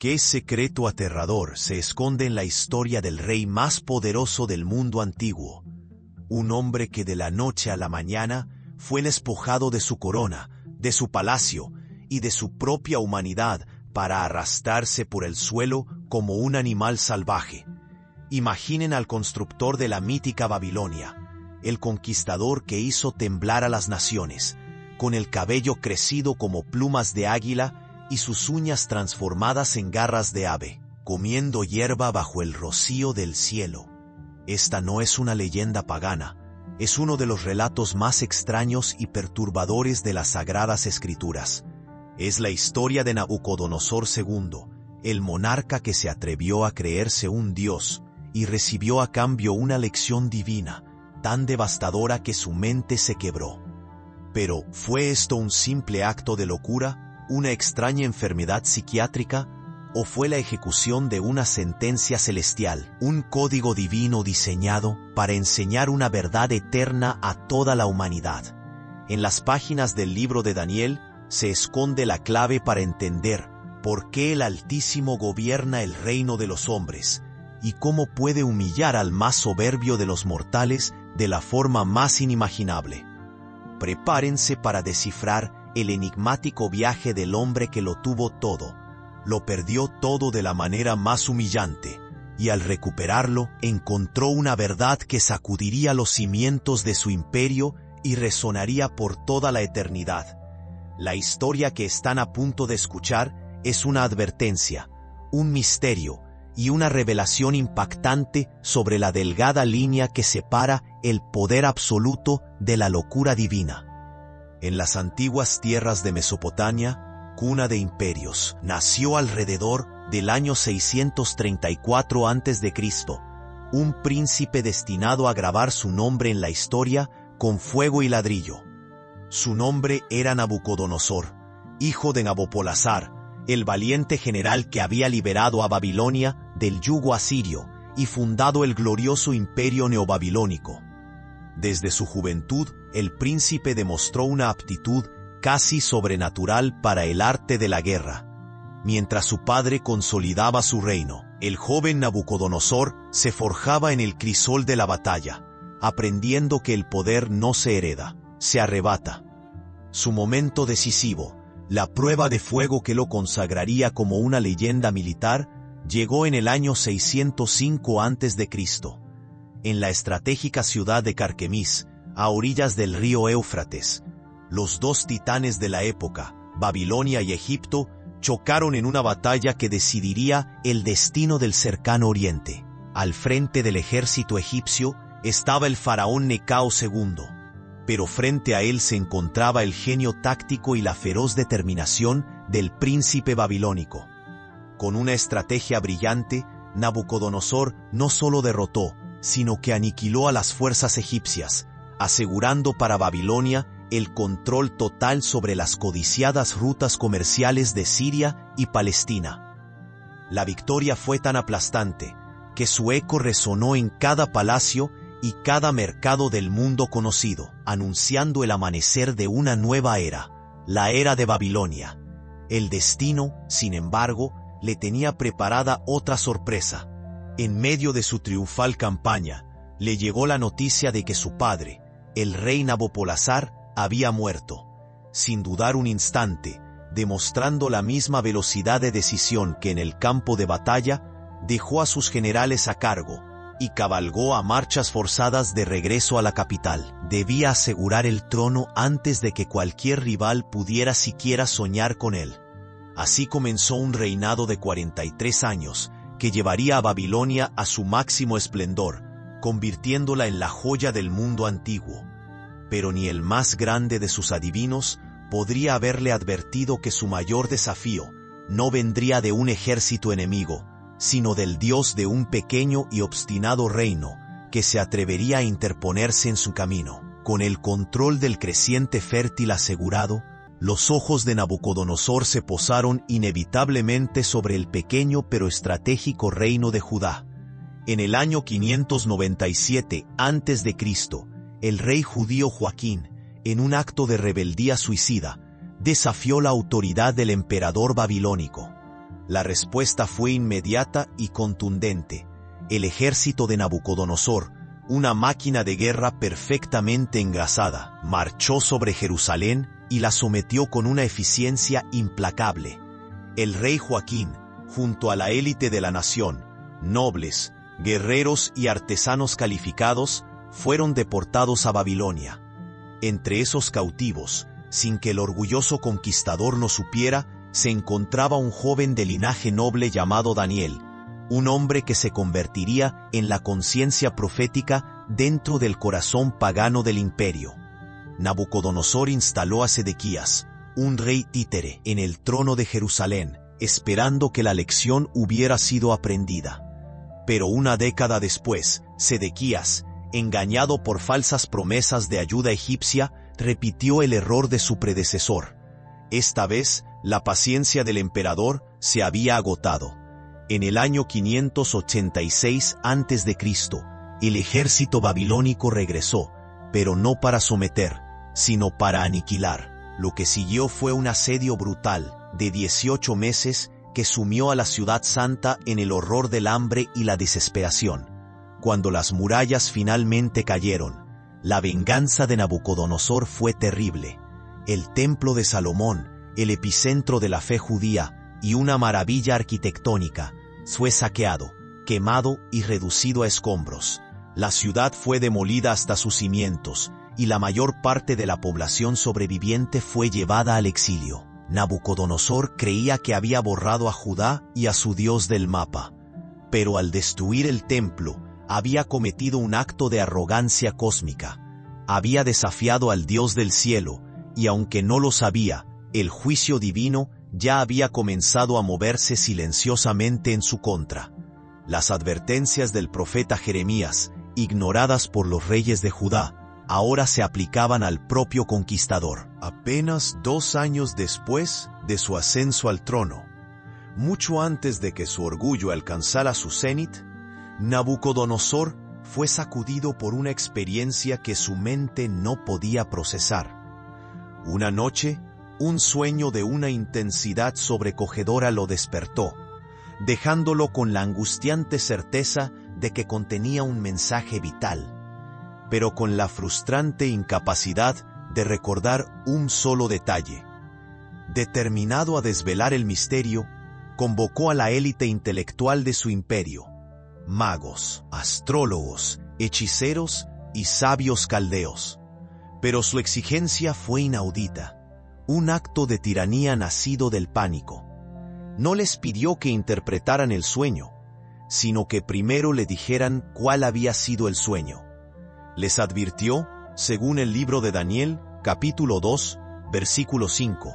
¿Qué secreto aterrador se esconde en la historia del rey más poderoso del mundo antiguo? Un hombre que de la noche a la mañana fue despojado de su corona, de su palacio y de su propia humanidad para arrastrarse por el suelo como un animal salvaje. Imaginen al constructor de la mítica Babilonia, el conquistador que hizo temblar a las naciones, con el cabello crecido como plumas de águila y sus uñas transformadas en garras de ave, comiendo hierba bajo el rocío del cielo. Esta no es una leyenda pagana, es uno de los relatos más extraños y perturbadores de las Sagradas Escrituras. Es la historia de Nabucodonosor II, el monarca que se atrevió a creerse un dios y recibió a cambio una lección divina, tan devastadora que su mente se quebró. Pero, ¿fue esto un simple acto de locura? ¿Una extraña enfermedad psiquiátrica? ¿O fue la ejecución de una sentencia celestial, un código divino diseñado para enseñar una verdad eterna a toda la humanidad? En las páginas del libro de Daniel se esconde la clave para entender por qué el Altísimo gobierna el reino de los hombres y cómo puede humillar al más soberbio de los mortales de la forma más inimaginable. Prepárense para descifrar el enigmático viaje del hombre que lo tuvo todo, lo perdió todo de la manera más humillante, y al recuperarlo encontró una verdad que sacudiría los cimientos de su imperio y resonaría por toda la eternidad. La historia que están a punto de escuchar es una advertencia, un misterio y una revelación impactante sobre la delgada línea que separa el poder absoluto de la locura divina. En las antiguas tierras de Mesopotamia, cuna de imperios, nació alrededor del año 634 a.C., un príncipe destinado a grabar su nombre en la historia con fuego y ladrillo. Su nombre era Nabucodonosor, hijo de Nabopolassar, el valiente general que había liberado a Babilonia del yugo asirio y fundado el glorioso imperio neobabilónico. Desde su juventud, el príncipe demostró una aptitud casi sobrenatural para el arte de la guerra. Mientras su padre consolidaba su reino, el joven Nabucodonosor se forjaba en el crisol de la batalla, aprendiendo que el poder no se hereda, se arrebata. Su momento decisivo, la prueba de fuego que lo consagraría como una leyenda militar, llegó en el año 605 a.C., en la estratégica ciudad de Carquemis, a orillas del río Éufrates. Los dos titanes de la época, Babilonia y Egipto, chocaron en una batalla que decidiría el destino del cercano oriente. Al frente del ejército egipcio estaba el faraón Necao II, pero frente a él se encontraba el genio táctico y la feroz determinación del príncipe babilónico. Con una estrategia brillante, Nabucodonosor no solo derrotó, sino que aniquiló a las fuerzas egipcias, asegurando para Babilonia el control total sobre las codiciadas rutas comerciales de Siria y Palestina. La victoria fue tan aplastante que su eco resonó en cada palacio y cada mercado del mundo conocido, anunciando el amanecer de una nueva era, la era de Babilonia. El destino, sin embargo, le tenía preparada otra sorpresa. En medio de su triunfal campaña, le llegó la noticia de que su padre, el rey Nabopolassar, había muerto. Sin dudar un instante, demostrando la misma velocidad de decisión que en el campo de batalla, dejó a sus generales a cargo y cabalgó a marchas forzadas de regreso a la capital. Debía asegurar el trono antes de que cualquier rival pudiera siquiera soñar con él. Así comenzó un reinado de 43 años, que llevaría a Babilonia a su máximo esplendor, convirtiéndola en la joya del mundo antiguo. Pero ni el más grande de sus adivinos podría haberle advertido que su mayor desafío no vendría de un ejército enemigo, sino del Dios de un pequeño y obstinado reino que se atrevería a interponerse en su camino. Con el control del creciente fértil asegurado, los ojos de Nabucodonosor se posaron inevitablemente sobre el pequeño pero estratégico reino de Judá. En el año 597 a.C., el rey judío Joaquín, en un acto de rebeldía suicida, desafió la autoridad del emperador babilónico. La respuesta fue inmediata y contundente. El ejército de Nabucodonosor, una máquina de guerra perfectamente engrasada, marchó sobre Jerusalén y la sometió con una eficiencia implacable. El rey Joaquín, junto a la élite de la nación, nobles, guerreros y artesanos calificados, fueron deportados a Babilonia. Entre esos cautivos, sin que el orgulloso conquistador lo supiera, se encontraba un joven de linaje noble llamado Daniel, un hombre que se convertiría en la conciencia profética dentro del corazón pagano del imperio. Nabucodonosor instaló a Sedequías, un rey títere, en el trono de Jerusalén, esperando que la lección hubiera sido aprendida. Pero una década después, Sedequías, engañado por falsas promesas de ayuda egipcia, repitió el error de su predecesor. Esta vez, la paciencia del emperador se había agotado. En el año 586 a.C., el ejército babilónico regresó, pero no para someter, sino para aniquilar. Lo que siguió fue un asedio brutal, de 18 meses, que sumió a la ciudad santa en el horror del hambre y la desesperación. Cuando las murallas finalmente cayeron, la venganza de Nabucodonosor fue terrible. El templo de Salomón, el epicentro de la fe judía y una maravilla arquitectónica, fue saqueado, quemado y reducido a escombros. La ciudad fue demolida hasta sus cimientos, y la mayor parte de la población sobreviviente fue llevada al exilio. Nabucodonosor creía que había borrado a Judá y a su Dios del mapa, pero al destruir el templo, había cometido un acto de arrogancia cósmica. Había desafiado al Dios del cielo, y aunque no lo sabía, el juicio divino ya había comenzado a moverse silenciosamente en su contra. Las advertencias del profeta Jeremías, ignoradas por los reyes de Judá, ahora se aplicaban al propio conquistador. Apenas 2 años después de su ascenso al trono, mucho antes de que su orgullo alcanzara su cenit, Nabucodonosor fue sacudido por una experiencia que su mente no podía procesar. Una noche, un sueño de una intensidad sobrecogedora lo despertó, dejándolo con la angustiante certeza de que contenía un mensaje vital, pero con la frustrante incapacidad de recordar un solo detalle. Determinado a desvelar el misterio, convocó a la élite intelectual de su imperio, magos, astrólogos, hechiceros y sabios caldeos. Pero su exigencia fue inaudita, un acto de tiranía nacido del pánico. No les pidió que interpretaran el sueño, sino que primero le dijeran cuál había sido el sueño. Les advirtió, según el libro de Daniel, capítulo 2, versículo 5,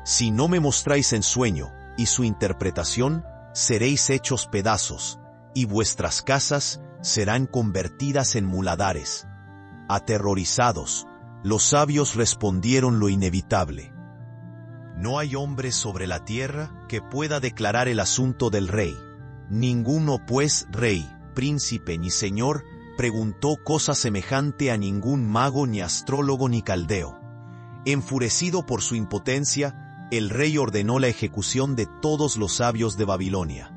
«Si no me mostráis el sueño y su interpretación, seréis hechos pedazos, y vuestras casas serán convertidas en muladares». Aterrorizados, los sabios respondieron lo inevitable: «No hay hombre sobre la tierra que pueda declarar el asunto del rey. Ninguno pues, rey, príncipe ni señor, preguntó cosa semejante a ningún mago ni astrólogo ni caldeo». Enfurecido por su impotencia, el rey ordenó la ejecución de todos los sabios de Babilonia.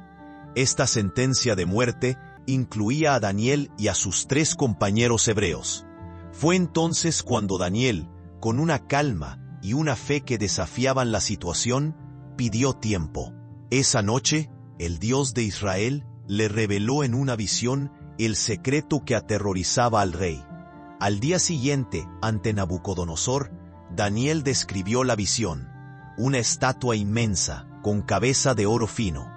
Esta sentencia de muerte incluía a Daniel y a sus 3 compañeros hebreos. Fue entonces cuando Daniel, con una calma y una fe que desafiaban la situación, pidió tiempo. Esa noche, el Dios de Israel le reveló en una visión el secreto que aterrorizaba al rey. Al día siguiente, ante Nabucodonosor, Daniel describió la visión: una estatua inmensa, con cabeza de oro fino,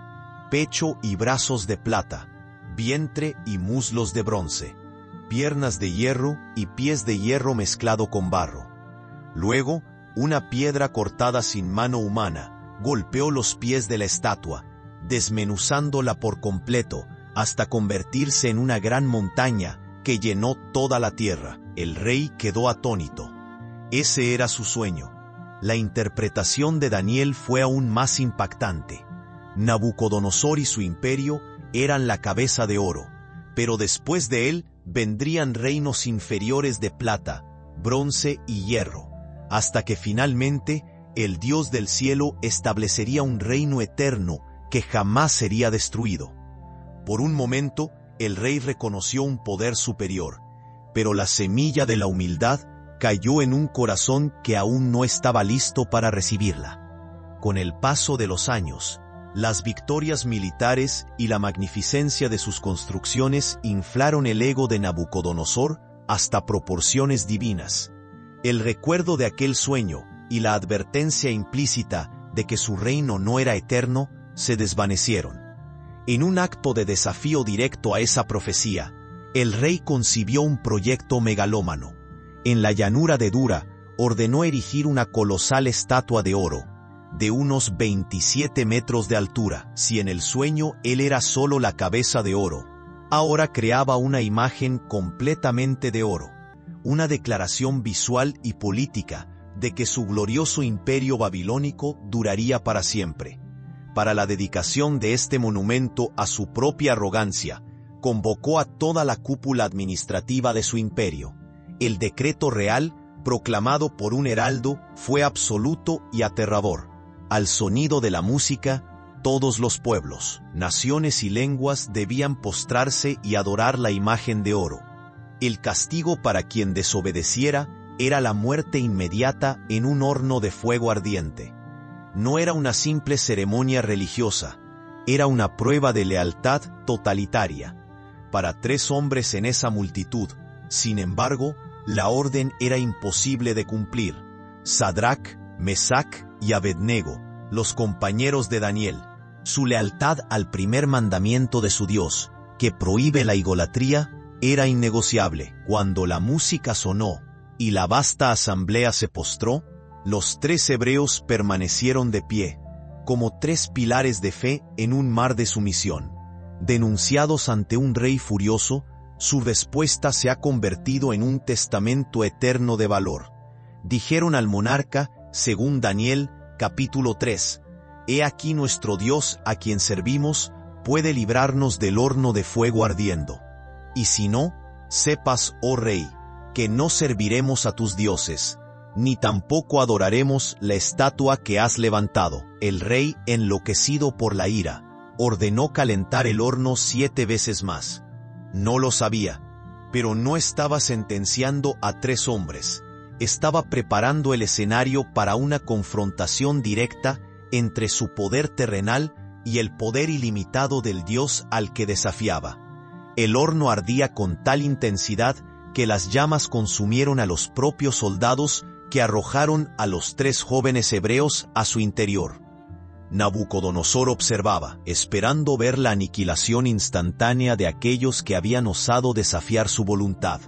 pecho y brazos de plata, vientre y muslos de bronce, piernas de hierro y pies de hierro mezclado con barro. Luego, una piedra cortada sin mano humana golpeó los pies de la estatua, desmenuzándola por completo hasta convertirse en una gran montaña que llenó toda la tierra. El rey quedó atónito. Ese era su sueño. La interpretación de Daniel fue aún más impactante. Nabucodonosor y su imperio eran la cabeza de oro, pero después de él vendrían reinos inferiores de plata, bronce y hierro, hasta que finalmente el Dios del cielo establecería un reino eterno que jamás sería destruido. Por un momento, el rey reconoció un poder superior, pero la semilla de la humildad cayó en un corazón que aún no estaba listo para recibirla. Con el paso de los años, las victorias militares y la magnificencia de sus construcciones inflaron el ego de Nabucodonosor hasta proporciones divinas. El recuerdo de aquel sueño y la advertencia implícita de que su reino no era eterno se desvanecieron. En un acto de desafío directo a esa profecía, el rey concibió un proyecto megalómano. En la llanura de Dura, ordenó erigir una colosal estatua de oro, de unos 27 metros de altura. Si en el sueño él era solo la cabeza de oro, ahora creaba una imagen completamente de oro, una declaración visual y política de que su glorioso imperio babilónico duraría para siempre. Para la dedicación de este monumento a su propia arrogancia, convocó a toda la cúpula administrativa de su imperio. El decreto real, proclamado por un heraldo, fue absoluto y aterrador. Al sonido de la música, todos los pueblos, naciones y lenguas debían postrarse y adorar la imagen de oro. El castigo para quien desobedeciera era la muerte inmediata en un horno de fuego ardiente. No era una simple ceremonia religiosa, era una prueba de lealtad totalitaria. Para 3 hombres en esa multitud, sin embargo, la orden era imposible de cumplir. Sadrac, Mesac y Abednego, los compañeros de Daniel. Su lealtad al primer mandamiento de su Dios, que prohíbe la idolatría, era innegociable. Cuando la música sonó y la vasta asamblea se postró, los 3 hebreos permanecieron de pie, como 3 pilares de fe en un mar de sumisión. Denunciados ante un rey furioso, su respuesta se ha convertido en un testamento eterno de valor. Dijeron al monarca, según Daniel, capítulo 3, «He aquí nuestro Dios a quien servimos puede librarnos del horno de fuego ardiendo. Y si no, sepas, oh rey, que no serviremos a tus dioses, ni tampoco adoraremos la estatua que has levantado». El rey, enloquecido por la ira, ordenó calentar el horno 7 veces más. No lo sabía, pero no estaba sentenciando a 3 hombres, estaba preparando el escenario para una confrontación directa entre su poder terrenal y el poder ilimitado del Dios al que desafiaba. El horno ardía con tal intensidad que las llamas consumieron a los propios soldados que arrojaron a los 3 jóvenes hebreos a su interior. Nabucodonosor observaba, esperando ver la aniquilación instantánea de aquellos que habían osado desafiar su voluntad.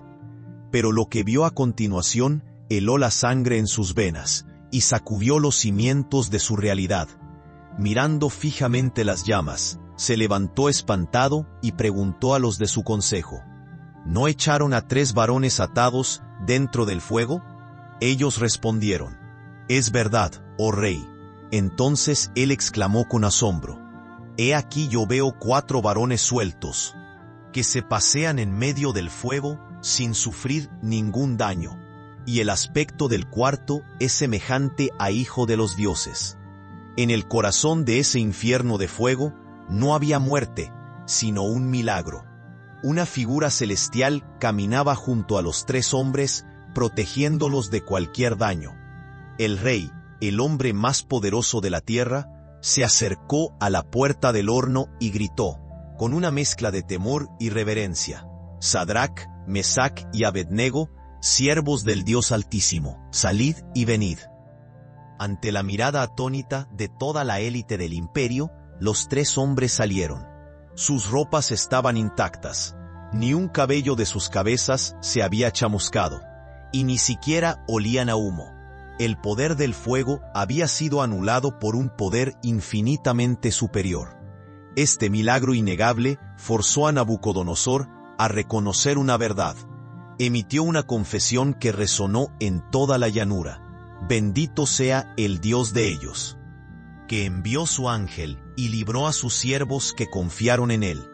Pero lo que vio a continuación heló la sangre en sus venas y sacudió los cimientos de su realidad. Mirando fijamente las llamas, se levantó espantado y preguntó a los de su consejo, ¿no echaron a 3 varones atados dentro del fuego? Ellos respondieron, «Es verdad, oh rey». Entonces él exclamó con asombro, «He aquí yo veo 4 varones sueltos, que se pasean en medio del fuego sin sufrir ningún daño, y el aspecto del cuarto es semejante a hijo de los dioses». En el corazón de ese infierno de fuego no había muerte, sino un milagro. Una figura celestial caminaba junto a los 3 hombres, protegiéndolos de cualquier daño. El rey, el hombre más poderoso de la tierra, se acercó a la puerta del horno y gritó, con una mezcla de temor y reverencia, «Sadrac, Mesac y Abednego, siervos del Dios Altísimo, salid y venid». Ante la mirada atónita de toda la élite del imperio, los 3 hombres salieron. Sus ropas estaban intactas, ni un cabello de sus cabezas se había chamuscado, y ni siquiera olían a humo. El poder del fuego había sido anulado por un poder infinitamente superior. Este milagro innegable forzó a Nabucodonosor a reconocer una verdad. Emitió una confesión que resonó en toda la llanura. «Bendito sea el Dios de ellos, que envió su ángel y libró a sus siervos que confiaron en él».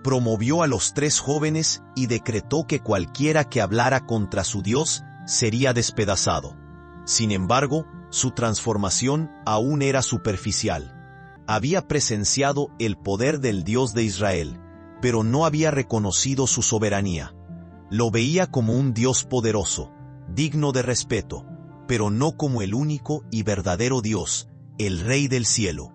Promovió a los 3 jóvenes y decretó que cualquiera que hablara contra su Dios sería despedazado. Sin embargo, su transformación aún era superficial. había presenciado el poder del Dios de Israel, pero no había reconocido su soberanía. Lo veía como un Dios poderoso, digno de respeto, pero no como el único y verdadero Dios, el Rey del cielo.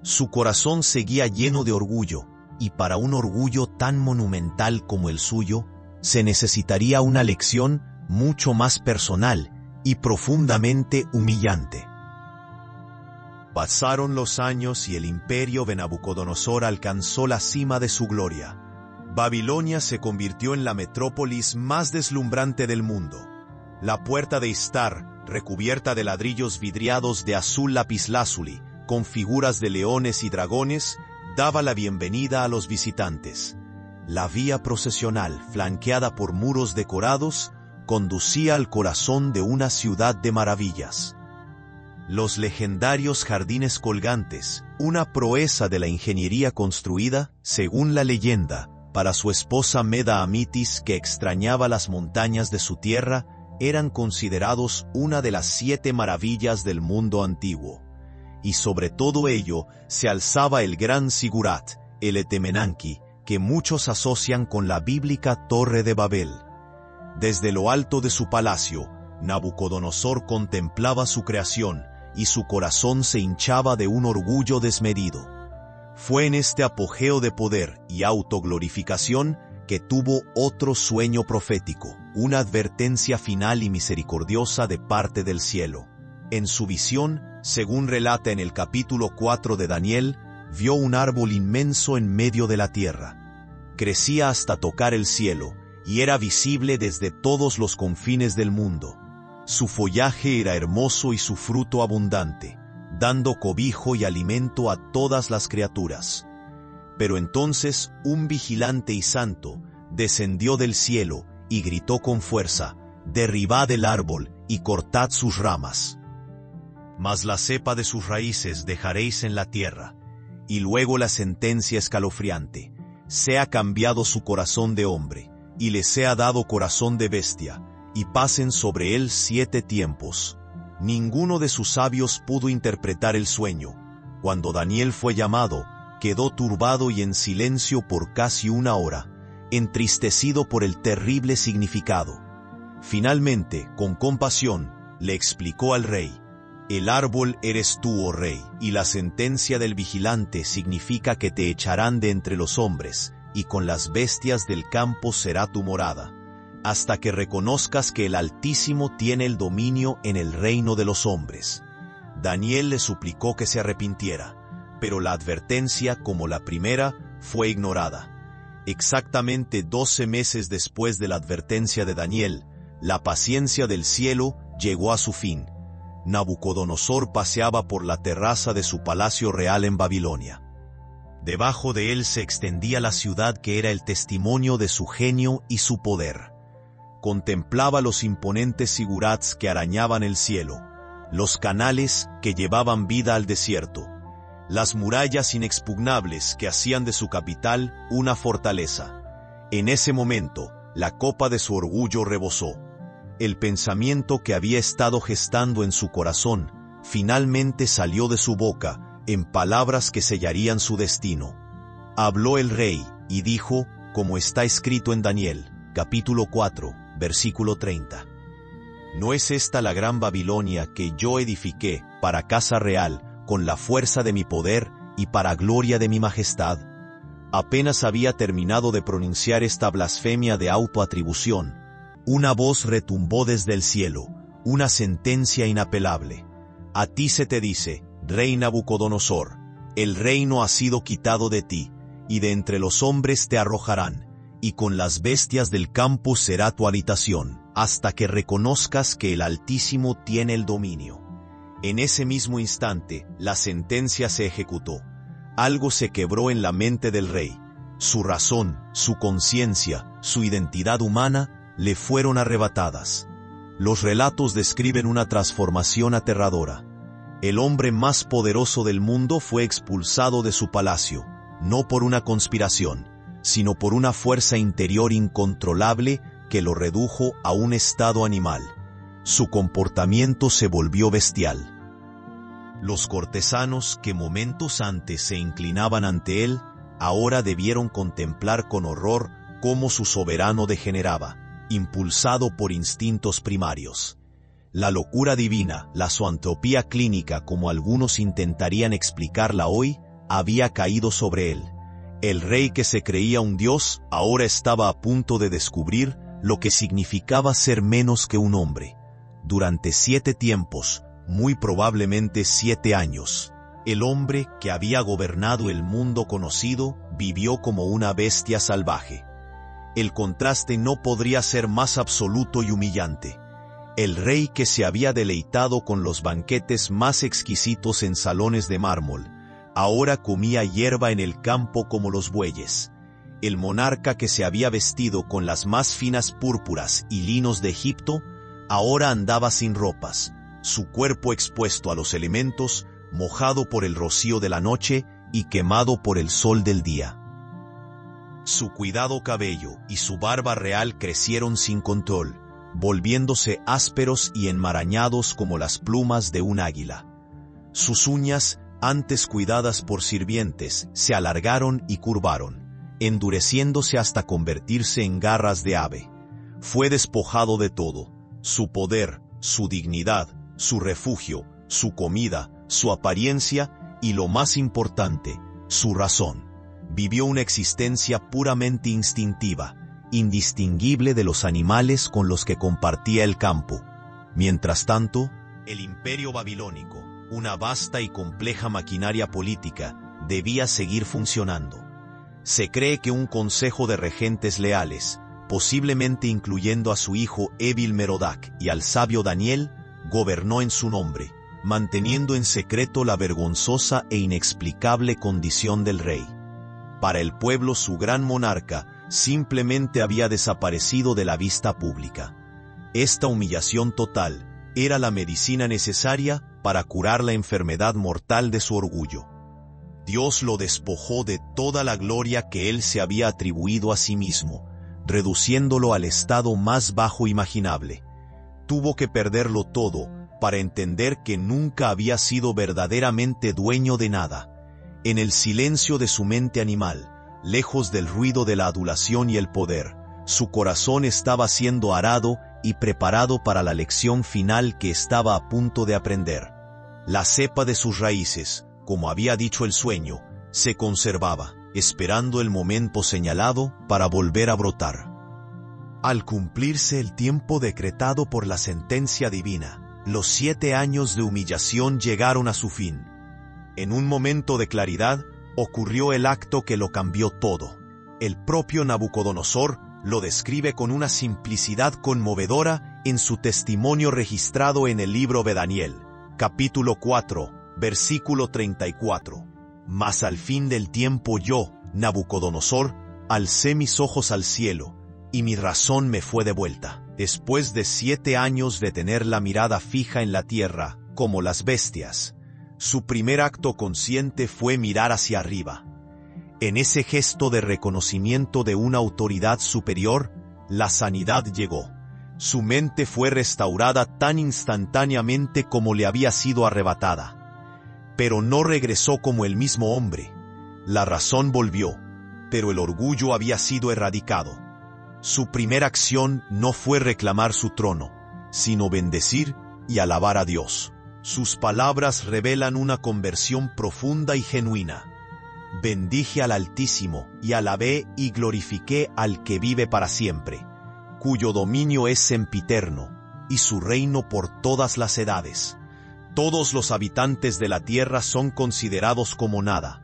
Su corazón seguía lleno de orgullo, y para un orgullo tan monumental como el suyo, se necesitaría una lección mucho más personal y profundamente humillante. Pasaron los años y el imperio de Nabucodonosor alcanzó la cima de su gloria. Babilonia se convirtió en la metrópolis más deslumbrante del mundo. La puerta de Istar, recubierta de ladrillos vidriados de azul lapislázuli, con figuras de leones y dragones, daba la bienvenida a los visitantes. La vía procesional, flanqueada por muros decorados, conducía al corazón de una ciudad de maravillas. Los legendarios jardines colgantes, una proeza de la ingeniería construida, según la leyenda, para su esposa Meda Amitis, que extrañaba las montañas de su tierra, eran considerados una de las 7 maravillas del mundo antiguo. Y sobre todo ello se alzaba el gran Sigurat, el Etemenanki, que muchos asocian con la bíblica Torre de Babel. Desde lo alto de su palacio, Nabucodonosor contemplaba su creación, y su corazón se hinchaba de un orgullo desmedido. Fue en este apogeo de poder y autoglorificación que tuvo otro sueño profético, una advertencia final y misericordiosa de parte del cielo. En su visión, según relata en el capítulo 4 de Daniel, vio un árbol inmenso en medio de la tierra. Crecía hasta tocar el cielo, y era visible desde todos los confines del mundo. Su follaje era hermoso y su fruto abundante, dando cobijo y alimento a todas las criaturas. Pero entonces un vigilante y santo descendió del cielo y gritó con fuerza: «Derribad el árbol y cortad sus ramas. Mas la cepa de sus raíces dejaréis en la tierra». Y luego la sentencia escalofriante: «Sea cambiado su corazón de hombre, y le sea dado corazón de bestia, y pasen sobre él 7 tiempos». Ninguno de sus sabios pudo interpretar el sueño. Cuando Daniel fue llamado, quedó turbado y en silencio por casi 1 hora, entristecido por el terrible significado. Finalmente, con compasión, le explicó al rey: «El árbol eres tú, oh rey, y la sentencia del vigilante significa que te echarán de entre los hombres, y con las bestias del campo será tu morada, hasta que reconozcas que el Altísimo tiene el dominio en el reino de los hombres». Daniel le suplicó que se arrepintiera, pero la advertencia, como la primera, fue ignorada. Exactamente 12 meses después de la advertencia de Daniel, la paciencia del cielo llegó a su fin. Nabucodonosor paseaba por la terraza de su palacio real en Babilonia. Debajo de él se extendía la ciudad que era el testimonio de su genio y su poder. Contemplaba los imponentes sigurats que arañaban el cielo, los canales que llevaban vida al desierto, las murallas inexpugnables que hacían de su capital una fortaleza. En ese momento, la copa de su orgullo rebosó. El pensamiento que había estado gestando en su corazón, finalmente salió de su boca, en palabras que sellarían su destino. Habló el rey, y dijo, como está escrito en Daniel, capítulo 4, versículo 30. ¿No es esta la gran Babilonia que yo edifiqué para casa real, con la fuerza de mi poder y para gloria de mi majestad? Apenas había terminado de pronunciar esta blasfemia de autoatribución, una voz retumbó desde el cielo, una sentencia inapelable. A ti se te dice, rey Nabucodonosor, el reino ha sido quitado de ti, y de entre los hombres te arrojarán, y con las bestias del campo será tu habitación, hasta que reconozcas que el Altísimo tiene el dominio. En ese mismo instante, la sentencia se ejecutó. Algo se quebró en la mente del rey. Su razón, su conciencia, su identidad humana, le fueron arrebatadas. Los relatos describen una transformación aterradora. El hombre más poderoso del mundo fue expulsado de su palacio, no por una conspiración, sino por una fuerza interior incontrolable que lo redujo a un estado animal. Su comportamiento se volvió bestial. Los cortesanos que momentos antes se inclinaban ante él, ahora debieron contemplar con horror cómo su soberano degeneraba, impulsado por instintos primarios. La locura divina, la zoantropía clínica como algunos intentarían explicarla hoy, había caído sobre él. El rey que se creía un dios ahora estaba a punto de descubrir lo que significaba ser menos que un hombre. Durante 7 tiempos, muy probablemente 7 años, el hombre que había gobernado el mundo conocido vivió como una bestia salvaje. El contraste no podría ser más absoluto y humillante. El rey que se había deleitado con los banquetes más exquisitos en salones de mármol, ahora comía hierba en el campo como los bueyes. El monarca que se había vestido con las más finas púrpuras y linos de Egipto, ahora andaba sin ropas, su cuerpo expuesto a los elementos, mojado por el rocío de la noche y quemado por el sol del día. Su cuidado cabello y su barba real crecieron sin control, volviéndose ásperos y enmarañados como las plumas de un águila. Sus uñas, antes cuidadas por sirvientes, se alargaron y curvaron, endureciéndose hasta convertirse en garras de ave. Fue despojado de todo: su poder, su dignidad, su refugio, su comida, su apariencia y, lo más importante, su razón. Vivió una existencia puramente instintiva, indistinguible de los animales con los que compartía el campo. Mientras tanto, el imperio babilónico, una vasta y compleja maquinaria política, debía seguir funcionando. Se cree que un consejo de regentes leales, posiblemente incluyendo a su hijo Evil-Merodach y al sabio Daniel, gobernó en su nombre, manteniendo en secreto la vergonzosa e inexplicable condición del rey. Para el pueblo, su gran monarca simplemente había desaparecido de la vista pública. Esta humillación total era la medicina necesaria para curar la enfermedad mortal de su orgullo. Dios lo despojó de toda la gloria que él se había atribuido a sí mismo, reduciéndolo al estado más bajo imaginable. Tuvo que perderlo todo para entender que nunca había sido verdaderamente dueño de nada. En el silencio de su mente animal, lejos del ruido de la adulación y el poder, su corazón estaba siendo arado y preparado para la lección final que estaba a punto de aprender. La cepa de sus raíces, como había dicho el sueño, se conservaba, esperando el momento señalado para volver a brotar. Al cumplirse el tiempo decretado por la sentencia divina, los 7 años de humillación llegaron a su fin. En un momento de claridad, ocurrió el acto que lo cambió todo. El propio Nabucodonosor lo describe con una simplicidad conmovedora en su testimonio registrado en el libro de Daniel, capítulo 4, versículo 34. Mas al fin del tiempo yo, Nabucodonosor, alcé mis ojos al cielo, y mi razón me fue devuelta. Después de 7 años de tener la mirada fija en la tierra, como las bestias, su primer acto consciente fue mirar hacia arriba. En ese gesto de reconocimiento de una autoridad superior, la sanidad llegó. Su mente fue restaurada tan instantáneamente como le había sido arrebatada. Pero no regresó como el mismo hombre. La razón volvió, pero el orgullo había sido erradicado. Su primera acción no fue reclamar su trono, sino bendecir y alabar a Dios. Sus palabras revelan una conversión profunda y genuina. Bendije al Altísimo, y alabé y glorifiqué al que vive para siempre, cuyo dominio es sempiterno, y su reino por todas las edades. Todos los habitantes de la tierra son considerados como nada,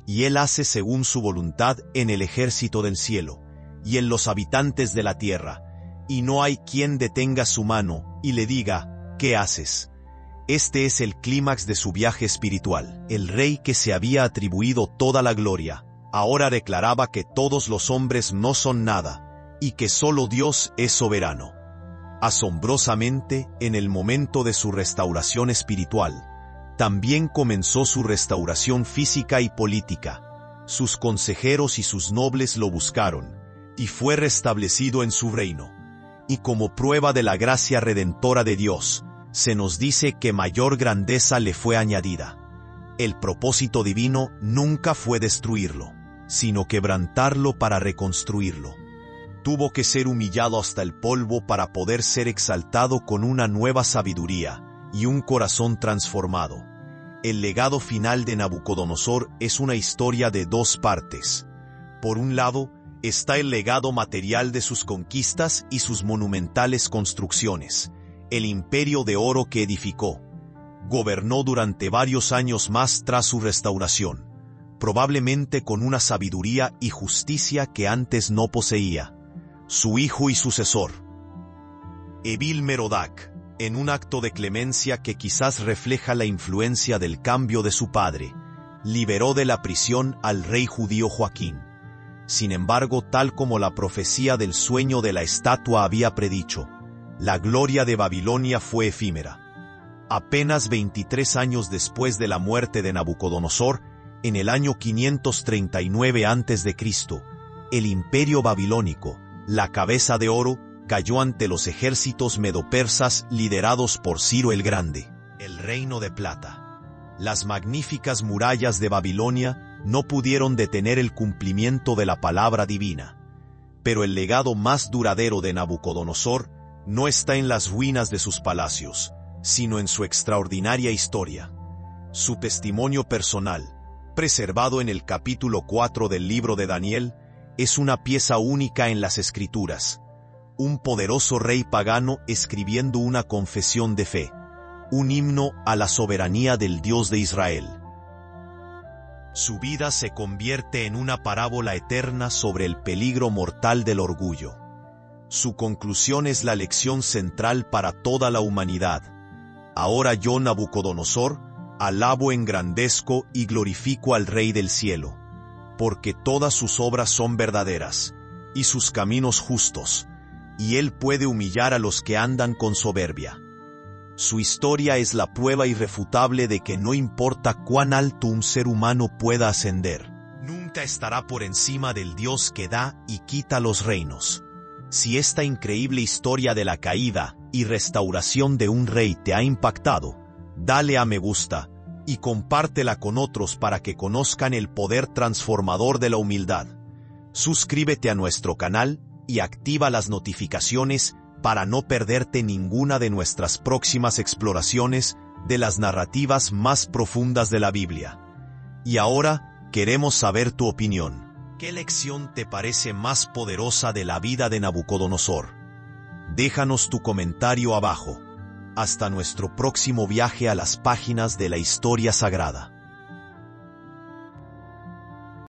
y él hace según su voluntad en el ejército del cielo, y en los habitantes de la tierra, y no hay quien detenga su mano y le diga, ¿qué haces? Este es el clímax de su viaje espiritual. El rey que se había atribuido toda la gloria, ahora declaraba que todos los hombres no son nada, y que solo Dios es soberano. Asombrosamente, en el momento de su restauración espiritual, también comenzó su restauración física y política. Sus consejeros y sus nobles lo buscaron, y fue restablecido en su reino. Y como prueba de la gracia redentora de Dios, se nos dice que mayor grandeza le fue añadida. El propósito divino nunca fue destruirlo, sino quebrantarlo para reconstruirlo. Tuvo que ser humillado hasta el polvo para poder ser exaltado con una nueva sabiduría y un corazón transformado. El legado final de Nabucodonosor es una historia de dos partes. Por un lado, está el legado material de sus conquistas y sus monumentales construcciones, el imperio de oro que edificó. Gobernó durante varios años más tras su restauración, probablemente con una sabiduría y justicia que antes no poseía. Su hijo y sucesor, Evil Merodach, en un acto de clemencia que quizás refleja la influencia del cambio de su padre, liberó de la prisión al rey judío Joaquín. Sin embargo, tal como la profecía del sueño de la estatua había predicho, la gloria de Babilonia fue efímera. Apenas 23 años después de la muerte de Nabucodonosor, en el año 539 a.C., el imperio babilónico, la cabeza de oro, cayó ante los ejércitos medopersas liderados por Ciro el Grande. El reino de plata. Las magníficas murallas de Babilonia no pudieron detener el cumplimiento de la palabra divina. Pero el legado más duradero de Nabucodonosor no está en las ruinas de sus palacios, sino en su extraordinaria historia. Su testimonio personal, preservado en el capítulo 4 del libro de Daniel, es una pieza única en las Escrituras. Un poderoso rey pagano escribiendo una confesión de fe, un himno a la soberanía del Dios de Israel. Su vida se convierte en una parábola eterna sobre el peligro mortal del orgullo. Su conclusión es la lección central para toda la humanidad. Ahora yo, Nabucodonosor, alabo, engrandezco y glorifico al Rey del cielo, porque todas sus obras son verdaderas, y sus caminos justos, y él puede humillar a los que andan con soberbia. Su historia es la prueba irrefutable de que no importa cuán alto un ser humano pueda ascender, nunca estará por encima del Dios que da y quita los reinos. Si esta increíble historia de la caída y restauración de un rey te ha impactado, dale a me gusta y compártela con otros para que conozcan el poder transformador de la humildad. Suscríbete a nuestro canal y activa las notificaciones para no perderte ninguna de nuestras próximas exploraciones de las narrativas más profundas de la Biblia. Y ahora, queremos saber tu opinión. ¿Qué lección te parece más poderosa de la vida de Nabucodonosor? Déjanos tu comentario abajo. Hasta nuestro próximo viaje a las páginas de la historia sagrada.